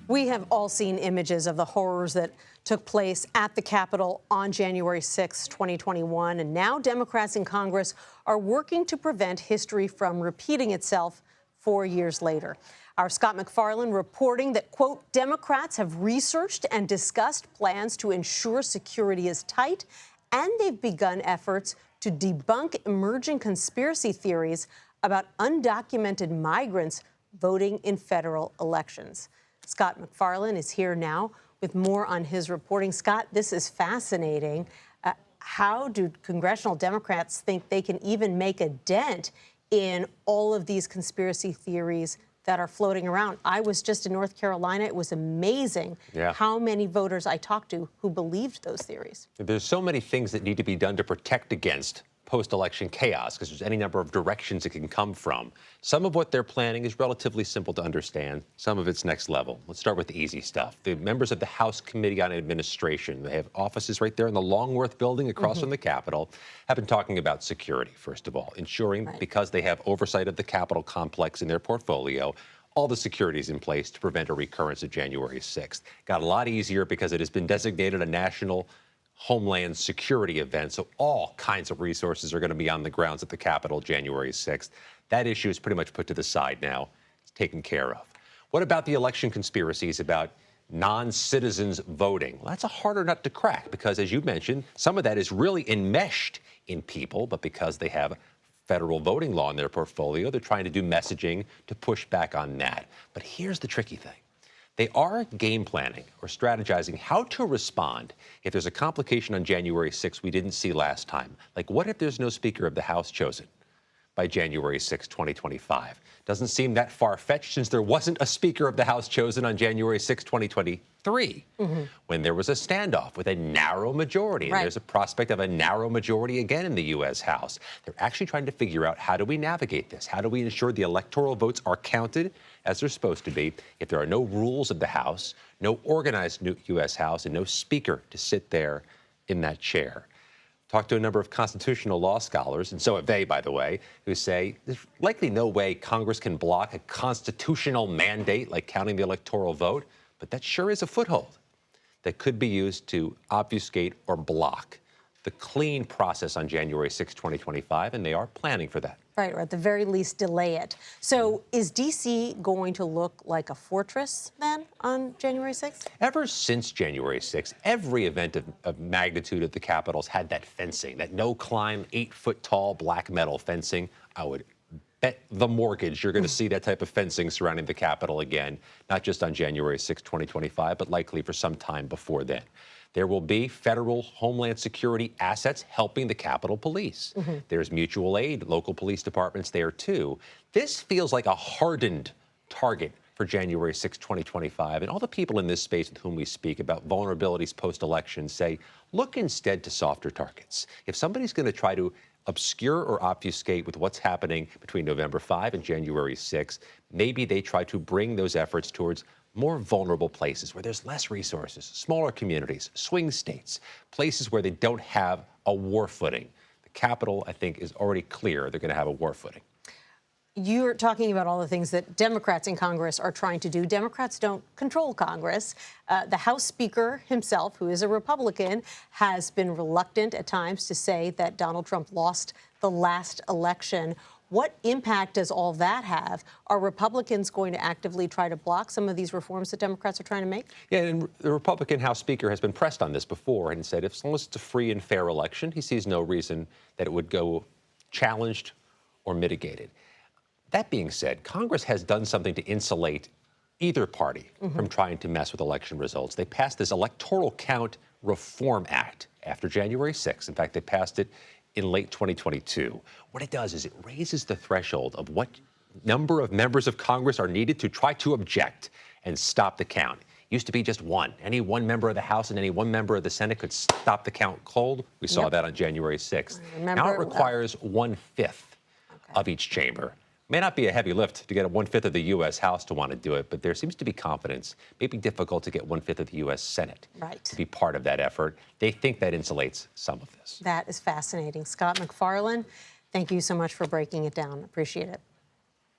We have all seen images of the horrors that took place at the Capitol on January 6, 2021, and now Democrats in Congress are working to prevent history from repeating itself 4 years later. Our Scott MacFarlane reporting that, quote, Democrats have researched and discussed plans to ensure security is tight, and they've begun efforts to debunk emerging conspiracy theories about undocumented migrants voting in federal elections. Scott MacFarlane is here now with more on his reporting. Scott, this is fascinating. How do congressional Democrats think they can even make a dent in all of these conspiracy theories that are floating around? I was just in North Carolina. It was amazing how many voters I talked to who believed those theories. There's so many things that need to be done to protect against post-election chaos, because there's any number of directions it can come from. Some of what they're planning is relatively simple to understand. Some of it's next level. Let's start with the easy stuff. The members of the House Committee on Administration, they have offices right there in the Longworth building across from the Capitol, have been talking about security, first of all, ensuring because they have oversight of the Capitol complex in their portfolio, all the security is in place to prevent a recurrence of January 6th. Got a lot easier because it has been designated a national Homeland Security event, so all kinds of resources are going to be on the grounds at the Capitol January 6th. That issue is pretty much put to the side now. It's taken care of. What about the election conspiracies about non-citizens voting? Well, that's a harder nut to crack because, as you mentioned, some of that is really enmeshed in people, but because they have federal voting law in their portfolio, they're trying to do messaging to push back on that. But here's the tricky thing. They are game planning or strategizing how to respond if there's a complication on January 6th we didn't see last time. Like, what if there's no Speaker of the House chosen by January 6, 2025? Doesn't seem that far-fetched since there wasn't a Speaker of the House chosen on January 6, 2023, when there was a standoff with a narrow majority. And there's a prospect of a narrow majority again in the U.S. House. They're actually trying to figure out, how do we navigate this? How do we ensure the electoral votes are counted as they're supposed to be if there are no rules of the House, no organized U.S. House, and no Speaker to sit there in that chair? Talked to a number of constitutional law scholars, and so have they, by the way, who say there's likely no way Congress can block a constitutional mandate like counting the electoral vote, but that sure is a foothold that could be used to obfuscate or block the clean process on January 6, 2025, and they are planning for that. Right, or at the very least delay it. So is D.C. going to look like a fortress then on January 6th? Ever since January 6th, every event of magnitude at the Capitol's had that fencing, that no-climb, 8-foot-tall black metal fencing. I would bet the mortgage you're going to see that type of fencing surrounding the Capitol again, not just on January 6, 2025, but likely for some time before then. There will be federal Homeland Security assets helping the Capitol Police. There's mutual aid, local police departments there, too. This feels like a hardened target for January 6, 2025. And all the people in this space with whom we speak about vulnerabilities post-election say, look instead to softer targets. If somebody's going to try to obscure or obfuscate with what's happening between November 5 and January 6, maybe they try to bring those efforts towards more vulnerable places where there's less resources, smaller communities, swing states, places where they don't have a war footing. The Capitol, I think, is already clear they're going to have a war footing. You're talking about all the things that Democrats in Congress are trying to do. Democrats don't control Congress. The House Speaker himself, who is a Republican, has been reluctant at times to say that Donald Trump lost the last election. What impact does all that have? Are Republicans going to actively try to block some of these reforms that Democrats are trying to make? Yeah, and the Republican House Speaker has been pressed on this before and said as long as it's a free and fair election, he sees no reason that it would go challenged or mitigated. That being said, Congress has done something to insulate either party from trying to mess with election results. They passed this Electoral Count Reform Act after January 6th. In fact, they passed it in late 2022. What it does is it raises the threshold of what number of members of Congress are needed to try to object and stop the count. Used to be just one. Any one member of the House and any one member of the Senate could stop the count cold. We saw that on January 6th. Now it requires 1/5 of each chamber. May not be a heavy lift to get a 1/5 of the U.S. House to want to do it, but there seems to be confidence. It may be difficult to get 1/5 of the U.S. Senate to be part of that effort. They think that insulates some of this. That is fascinating. Scott MacFarlane, thank you so much for breaking it down. Appreciate it.